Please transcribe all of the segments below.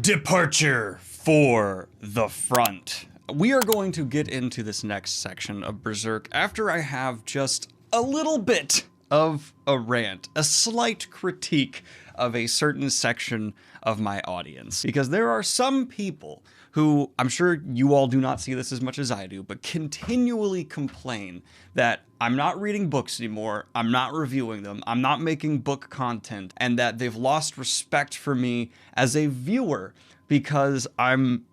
Departure for the front. We are going to get into this next section of Berserk after I have just a little bit of a rant, a slight critique of a certain section of my audience. Because there are some people who, I'm sure you all do not see this as much as I do, but continually complain that I'm not reading books anymore, I'm not reviewing them, I'm not making book content, and that they've lost respect for me as a viewer because I'm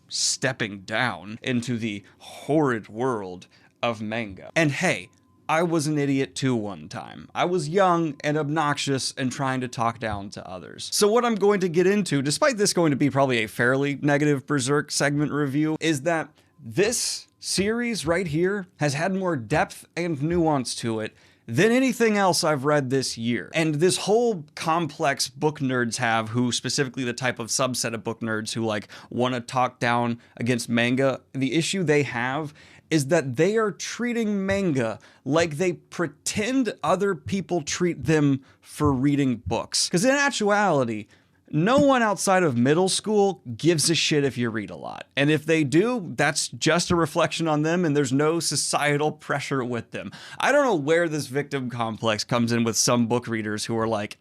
stepping down into the horrid world of manga. And hey, I was an idiot too one time. I was young and obnoxious and trying to talk down to others. So what I'm going to get into, despite this going to be probably a fairly negative Berserk segment review, is that this series right here has had more depth and nuance to it than anything else I've read this year. And this whole complex book nerds have, who specifically the type of subset of book nerds who like want to talk down against manga, the issue they have is that they are treating manga like they pretend other people treat them for reading books. Because in actuality, no one outside of middle school gives a shit if you read a lot. And if they do, that's just a reflection on them and there's no societal pressure with them. I don't know where this victim complex comes in with some book readers who are like,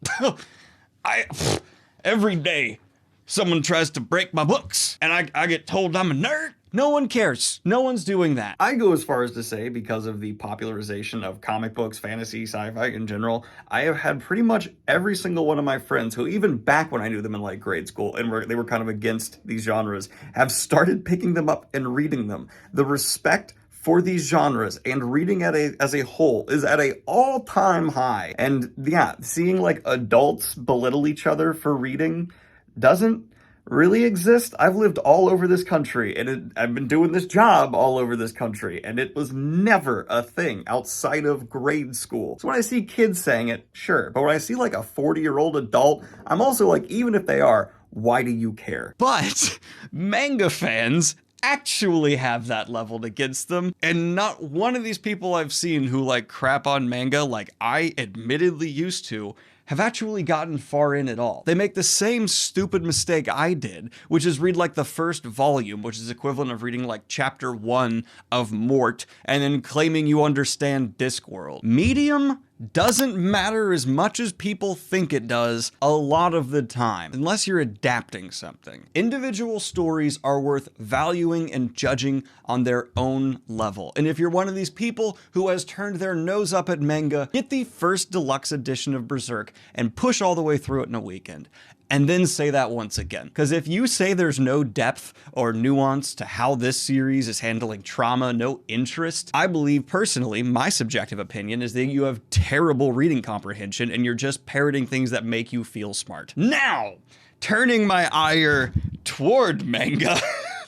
every day someone tries to break my books and I get told I'm a nerd. No one cares. No one's doing that. I go as far as to say, because of the popularization of comic books, fantasy, sci-fi in general, I have had pretty much every single one of my friends who, even back when I knew them in like grade school and they were kind of against these genres, have started picking them up and reading them. The respect for these genres and reading as a whole is at an all-time high. And yeah, seeing like adults belittle each other for reading doesn't really exist. I've lived all over this country and I've been doing this job all over this country, and it was never a thing outside of grade school. So when I see kids saying it, sure, but when I see like a 40-year-old adult, I'm also like, even if they are, why do you care? But manga fans actually have that leveled against them, and not one of these people I've seen who like crap on manga like I admittedly used to have actually gotten far in at all. They make the same stupid mistake I did, which is read like the first volume, which is equivalent of reading like chapter 1 of Mort, and then claiming you understand Discworld. Medium doesn't matter as much as people think it does a lot of the time, unless you're adapting something. Individual stories are worth valuing and judging on their own level. And if you're one of these people who has turned their nose up at manga, get the first deluxe edition of Berserk and push all the way through it in a weekend. And then say that once again. Because if you say there's no depth or nuance to how this series is handling trauma, no interest, I believe personally, my subjective opinion is that you have terrible reading comprehension and you're just parroting things that make you feel smart. Now, turning my ire toward manga.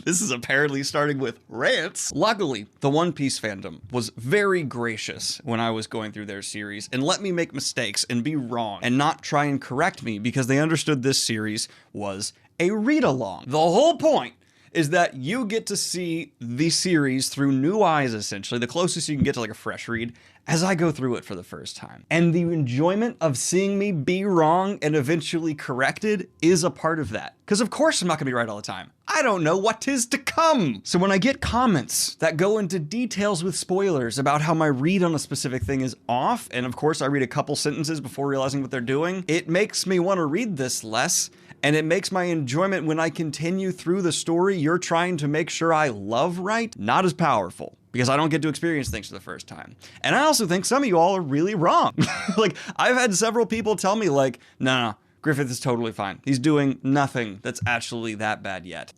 This is apparently starting with rants. Luckily, the One Piece fandom was very gracious when I was going through their series and let me make mistakes and be wrong and not try and correct me because they understood this series was a read-along. The whole point is that you get to see the series through new eyes, essentially, the closest you can get to like a fresh read, as I go through it for the first time. And the enjoyment of seeing me be wrong and eventually corrected is a part of that. Because of course I'm not gonna be right all the time. I don't know what 'tis to come. So when I get comments that go into details with spoilers about how my read on a specific thing is off, and of course I read a couple sentences before realizing what they're doing, it makes me want to read this less. And it makes my enjoyment when I continue through the story you're trying to make sure I love right, not as powerful. Because I don't get to experience things for the first time. And I also think some of you all are really wrong. Like, I've had several people tell me like, no, Griffith is totally fine. He's doing nothing that's actually that bad yet.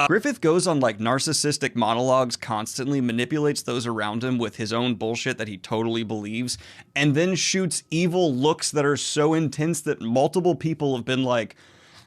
Griffith goes on like narcissistic monologues constantly, manipulates those around him with his own bullshit that he totally believes, and then shoots evil looks that are so intense that multiple people have been like,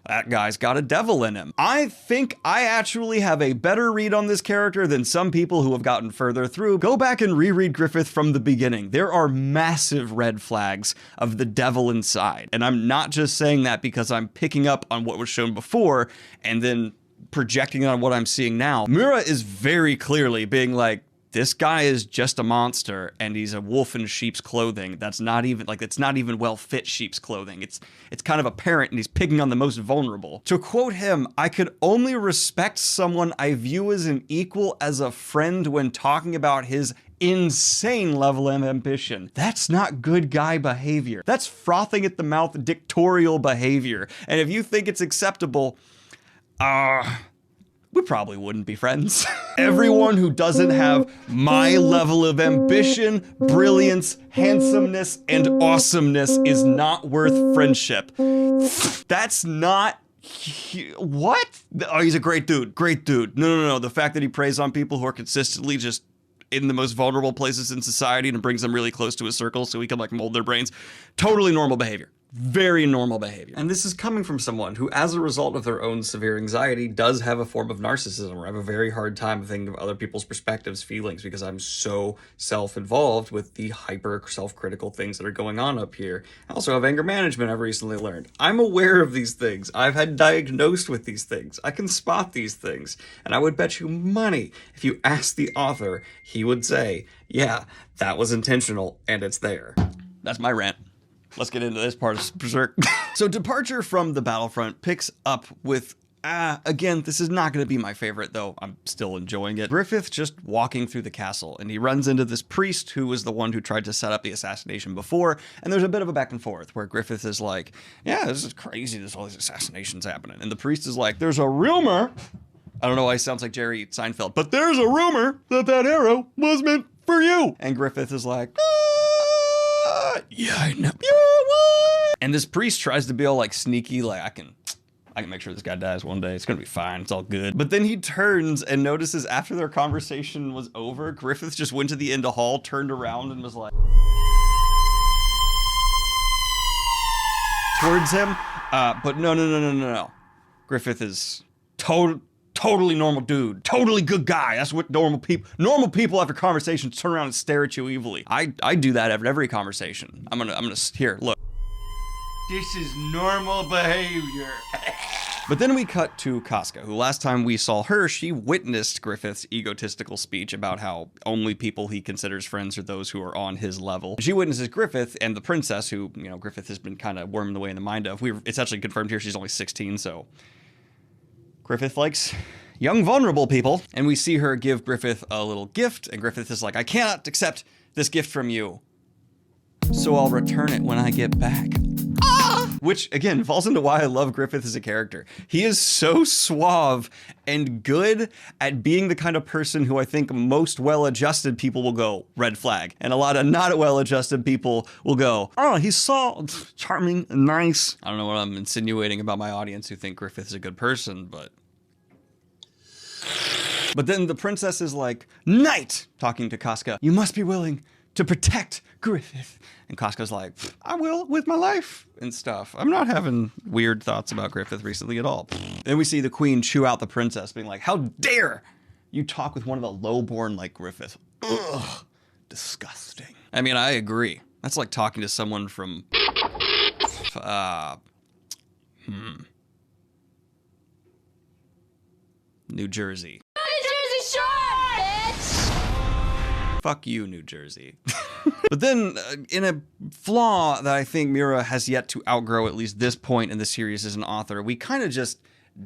that guy's got a devil in him. I think I actually have a better read on this character than some people who have gotten further through. Go back and reread Griffith from the beginning. There are massive red flags of the devil inside. And I'm not just saying that because I'm picking up on what was shown before and then projecting on what I'm seeing now. Mura is very clearly being like, this guy is just a monster, and he's a wolf in sheep's clothing. That's not even, like, it's not even well-fit sheep's clothing. It's kind of apparent, and he's picking on the most vulnerable. To quote him, I could only respect someone I view as an equal as a friend when talking about his insane level of ambition. That's not good guy behavior. That's frothing at the mouth dictatorial behavior. And if you think it's acceptable, we probably wouldn't be friends. Everyone who doesn't have my level of ambition, brilliance, handsomeness, and awesomeness is not worth friendship. That's not... What? Oh, he's a great dude. Great dude. No. The fact that he preys on people who are consistently just in the most vulnerable places in society and brings them really close to his circle so he can, like, mold their brains. Totally normal behavior. Very normal behavior. And this is coming from someone who, as a result of their own severe anxiety, does have a form of narcissism, where I have a very hard time thinking of other people's perspectives, feelings, because I'm so self-involved with the hyper self-critical things that are going on up here. I also have anger management, I've recently learned. I'm aware of these things. I've had diagnosed with these things. I can spot these things. And I would bet you money, if you ask the author, he would say, yeah, that was intentional, and it's there. That's my rant. Let's get into this part of Berserk. So Departure from the Battlefront picks up with, again, this is not going to be my favorite, though I'm still enjoying it. Griffith just walking through the castle, and he runs into this priest who was the one who tried to set up the assassination before, and there's a bit of a back and forth where Griffith is like, yeah, this is crazy, there's all these assassinations happening. And the priest is like, there's a rumor, I don't know why he sounds like Jerry Seinfeld, but there's a rumor that that arrow was meant for you. And Griffith is like, yeah, I know. And this priest tries to be all like sneaky, like I can make sure this guy dies one day. It's gonna be fine. It's all good. But then he turns and notices after their conversation was over, Griffith just went to the end of hall, turned around, and was like towards him. But no. Griffith is totally normal dude, totally good guy. That's what normal people after conversations turn around and stare at you evilly. I do that at every conversation. I'm gonna here, look. This is normal behavior. But then we cut to Casca, who last time we saw her, she witnessed Griffith's egotistical speech about how only people he considers friends are those who are on his level. She witnesses Griffith and the princess, who, you know, Griffith has been kind of worming the way in the mind of. It's actually confirmed here she's only 16, so Griffith likes young, vulnerable people. And we see her give Griffith a little gift, and Griffith is like, I cannot accept this gift from you, so I'll return it when I get back. Which, again, falls into why I love Griffith as a character. He is so suave and good at being the kind of person who I think most well-adjusted people will go, red flag. And a lot of not well-adjusted people will go, oh, he's so charming and nice. I don't know what I'm insinuating about my audience who think Griffith is a good person, but then the princess is like, Knight, talking to Casca, you must be willing to protect Griffith. And Casca's like, I will with my life and stuff. I'm not having weird thoughts about Griffith recently at all. Then we see the queen chew out the princess, being like, how dare you talk with one of the lowborn like Griffith? Ugh, disgusting. I mean, I agree. That's like talking to someone from, New Jersey. Fuck you, New Jersey. But then, in a flaw that I think Miura has yet to outgrow at least this point in the series as an author, we kind of just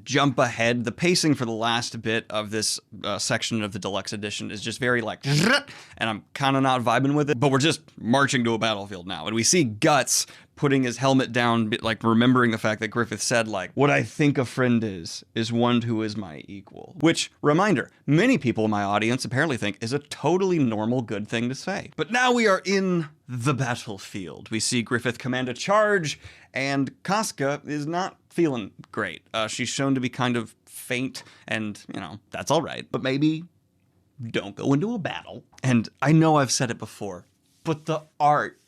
jump ahead. The pacing for the last bit of this section of the Deluxe Edition is just very like, and I'm kind of not vibing with it, but we're just marching to a battlefield now. And we see Guts putting his helmet down, like remembering the fact that Griffith said, like, what I think a friend is one who is my equal. Which, reminder, many people in my audience apparently think is a totally normal good thing to say. But now we are in the battlefield. We see Griffith command a charge, and Casca is not feeling great. She's shown to be kind of faint, and, you know, that's all right. But maybe don't go into a battle. And I know I've said it before, but the art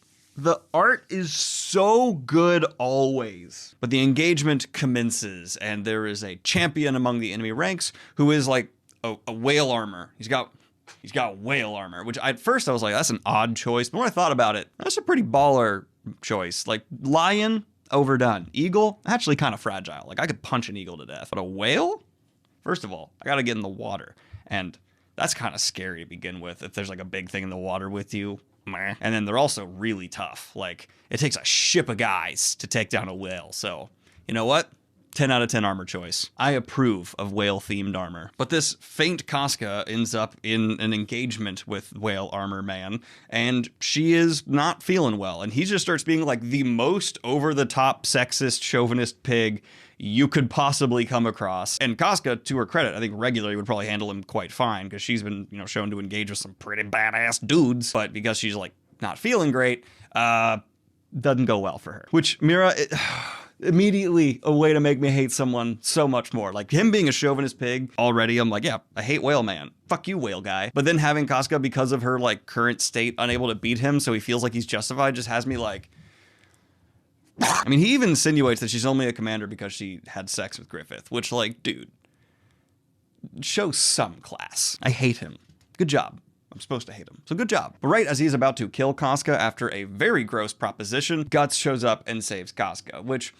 is so good always. But the engagement commences, and there is a champion among the enemy ranks who is like a whale armor. He's got whale armor, which at first I was like, that's an odd choice. But when I thought about it, that's a pretty baller choice. Like, lion, overdone. Eagle, actually kind of fragile. Like, I could punch an eagle to death. But a whale? First of all, I gotta get in the water. And That's kind of scary to begin with. If there's like a big thing in the water with you. Meh. And then they're also really tough. Like, it takes a ship of guys to take down a whale. So, you know what? 10 out of 10 armor choice. I approve of whale-themed armor. But this faint Casca ends up in an engagement with Whale Armor Man, and she is not feeling well. And he just starts being like the most over-the-top sexist chauvinist pig you could possibly come across. And Casca, to her credit, I think regularly would probably handle him quite fine, because she's been, you know, shown to engage with some pretty badass dudes. But because she's like not feeling great, doesn't go well for her. Which, Mira, immediately a way to make me hate someone so much more. Like, him being a chauvinist pig, already I'm like, yeah, I hate Whale Man. Fuck you, whale guy. But then having Casca, because of her like current state, unable to beat him, so he feels like he's justified, just has me like... I mean, he even insinuates that she's only a commander because she had sex with Griffith, which, like, dude, show some class. I hate him. Good job. I'm supposed to hate him. So good job. But right as he's about to kill Casca after a very gross proposition, Guts shows up and saves Casca, which...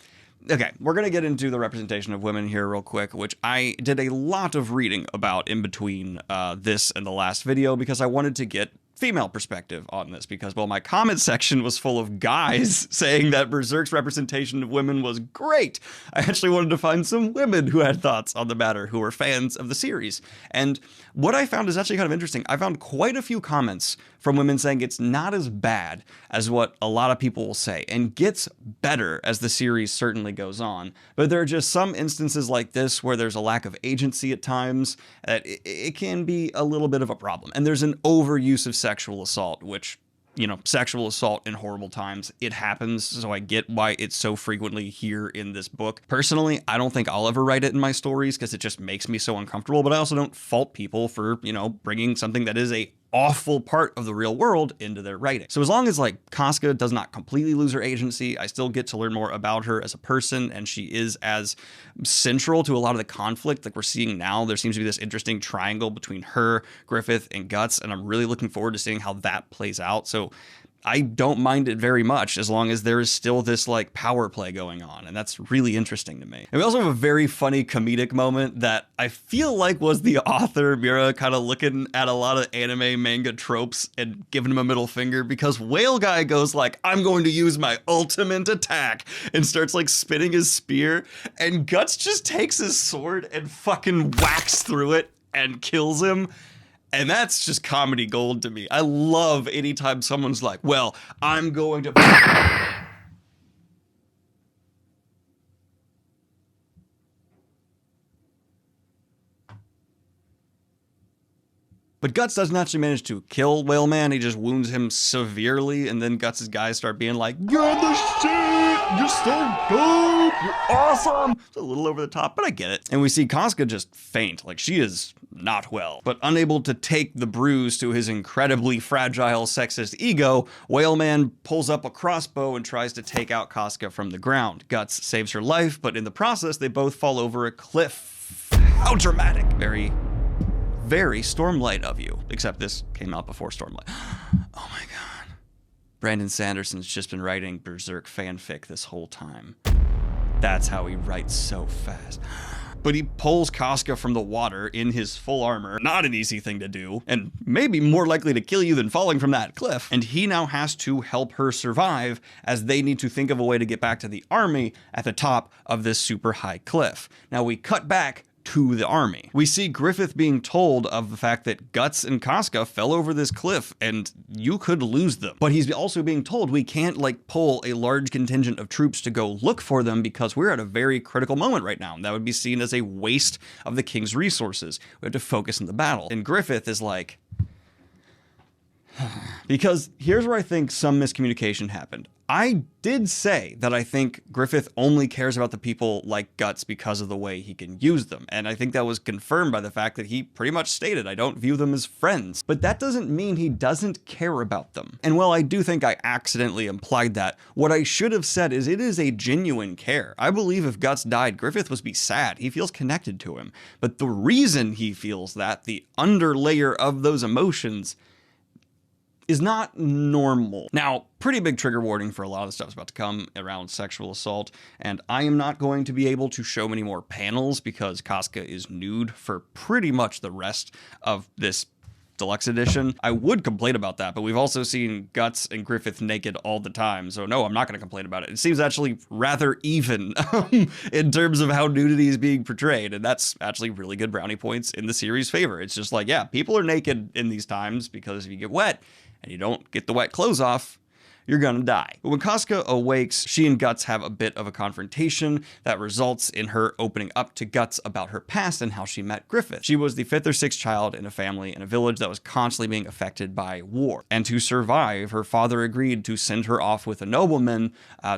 Okay, we're going to get into the representation of women here real quick, which I did a lot of reading about in between this and the last video, because I wanted to get female perspective on this, because, well, my comment section was full of guys saying that Berserk's representation of women was great. I actually wanted to find some women who had thoughts on the matter, who were fans of the series. And what I found is actually kind of interesting. I found quite a few comments from women saying it's not as bad as what a lot of people will say, and gets better as the series certainly goes on. But there are just some instances like this where there's a lack of agency at times that it can be a little bit of a problem. And there's an overuse of sexual assault, which, you know, sexual assault in horrible times, it happens, so I get why it's so frequently here in this book. Personally, I don't think I'll ever write it in my stories because it just makes me so uncomfortable, but I also don't fault people for, you know, bringing something that is a awful part of the real world into their writing. So as long as like Casca does not completely lose her agency, I still get to learn more about her as a person, and she is as central to a lot of the conflict like we're seeing now. There seems to be this interesting triangle between her, Griffith, and Guts, and I'm really looking forward to seeing how that plays out. So I don't mind it very much as long as there is still this like power play going on, and that's really interesting to me. And we also have a very funny comedic moment that I feel like was the author, Mira, kind of looking at a lot of anime manga tropes and giving him a middle finger, because Whale Guy goes like, I'm going to use my ultimate attack, and starts like spinning his spear, and Guts just takes his sword and fucking whacks through it and kills him. And that's just comedy gold to me. I love anytime someone's like, well, I'm going to... But Guts doesn't actually manage to kill Whale Man. He just wounds him severely, and then Guts' guys start being like, you're the shit! You're so dope! You're awesome! It's a little over the top, but I get it. And we see Casca just faint, like she is not well. But unable to take the bruise to his incredibly fragile sexist ego, Whale Man pulls up a crossbow and tries to take out Casca from the ground. Guts saves her life, but in the process, they both fall over a cliff. How dramatic! Very Stormlight of you. Except this came out before Stormlight. Oh my god. Brandon Sanderson's just been writing Berserk fanfic this whole time. That's how he writes so fast. But he pulls Casca from the water in his full armor. Not an easy thing to do, and maybe more likely to kill you than falling from that cliff. And he now has to help her survive, as they need to think of a way to get back to the army at the top of this super high cliff. Now we cut back to the army. We see Griffith being told of the fact that Guts and Casca fell over this cliff and you could lose them. But he's also being told we can't like pull a large contingent of troops to go look for them because we're at a very critical moment right now. That would be seen as a waste of the king's resources. We have to focus on the battle. And Griffith is like, because here's where I think some miscommunication happened. I did say that I think Griffith only cares about the people like Guts because of the way he can use them. And I think that was confirmed by the fact that he pretty much stated, I don't view them as friends. But that doesn't mean he doesn't care about them. And while I do think I accidentally implied that, what I should have said is it is a genuine care. I believe if Guts died, Griffith would be sad. He feels connected to him. But the reason he feels that, the underlayer of those emotions, is not normal. Now, pretty big trigger warning for a lot of the stuff that's about to come around sexual assault, and I am not going to be able to show many more panels because Casca is nude for pretty much the rest of this Deluxe Edition. I would complain about that, but we've also seen Guts and Griffith naked all the time, so no, I'm not going to complain about it. It seems actually rather even in terms of how nudity is being portrayed, and that's actually really good brownie points in the series' favor. It's just like, yeah, people are naked in these times because if you get wet and you don't get the wet clothes off, you're gonna die. But when Casca awakes, she and Guts have a bit of a confrontation that results in her opening up to Guts about her past and how she met Griffith. She was the 5th or 6th child in a family in a village that was constantly being affected by war. And to survive, her father agreed to send her off with a nobleman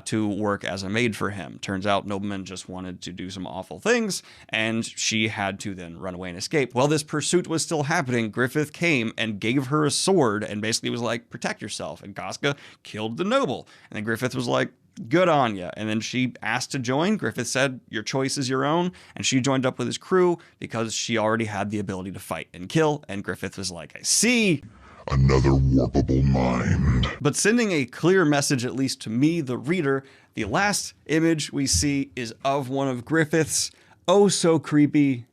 to work as a maid for him. Turns out nobleman just wanted to do some awful things, and she had to then run away and escape. While this pursuit was still happening, Griffith came and gave her a sword and basically was like, protect yourself. And Casca killed the noble. And then Griffith was like, good on ya. And then she asked to join. Griffith said, your choice is your own. And she joined up with his crew because she already had the ability to fight and kill. And Griffith was like, I see. Another warpable mind. But sending a clear message, at least to me, the reader, the last image we see is of one of Griffith's oh so creepy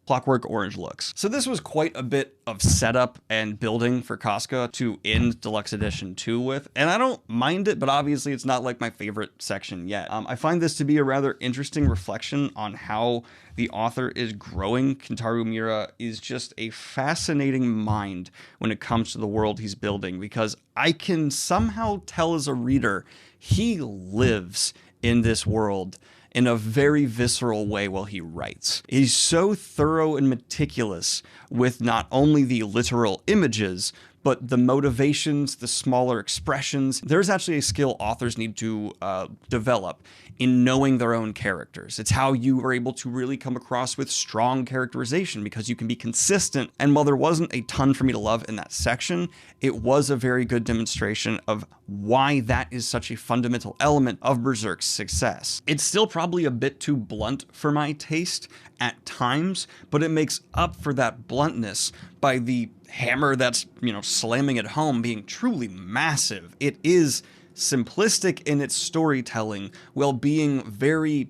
Clockwork Orange looks. So this was quite a bit of setup and building for Casca to end Deluxe Edition 2 with, and I don't mind it, but obviously it's not like my favorite section yet. I find this to be a rather interesting reflection on how the author is growing. Kentaro Miura is just a fascinating mind when it comes to the world he's building, because I can somehow tell as a reader, he lives in this world in a very visceral way while he writes. He's so thorough and meticulous with not only the literal images, but the motivations, the smaller expressions. There's actually a skill authors need to develop in knowing their own characters. It's how you are able to really come across with strong characterization because you can be consistent. And while there wasn't a ton for me to love in that section, it was a very good demonstration of why that is such a fundamental element of Berserk's success. It's still probably a bit too blunt for my taste at times, but it makes up for that bluntness by the hammer that's, slamming it home being truly massive. It is simplistic in its storytelling while being very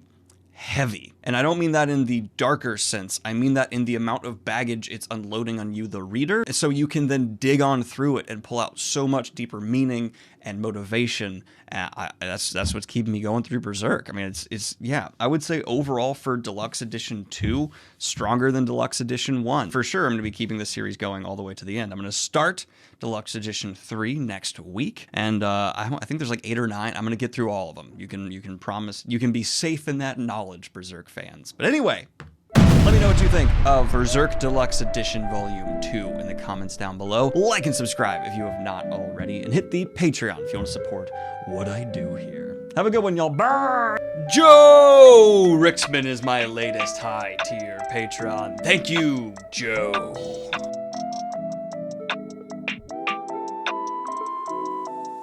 heavy. And I don't mean that in the darker sense. I mean that in the amount of baggage it's unloading on you, the reader, so you can then dig on through it and pull out so much deeper meaning and motivation. That's what's keeping me going through Berserk. I mean, it's yeah, I would say overall for Deluxe Edition 2, stronger than Deluxe Edition 1. For sure, I'm going to be keeping the series going all the way to the end. I'm going to start Deluxe Edition 3 next week, and I think there's like 8 or 9. I'm going to get through all of them. You can promise, you can be safe in that knowledge, Berserk fans. But anyway, let me know what you think of Berserk Deluxe Edition Volume 2 in the comments down below. Like and subscribe if you have not already, and hit the Patreon if you want to support what I do here. Have a good one, y'all. Bye! Joe Rixman is my latest high-tier patron. Thank you, Joe.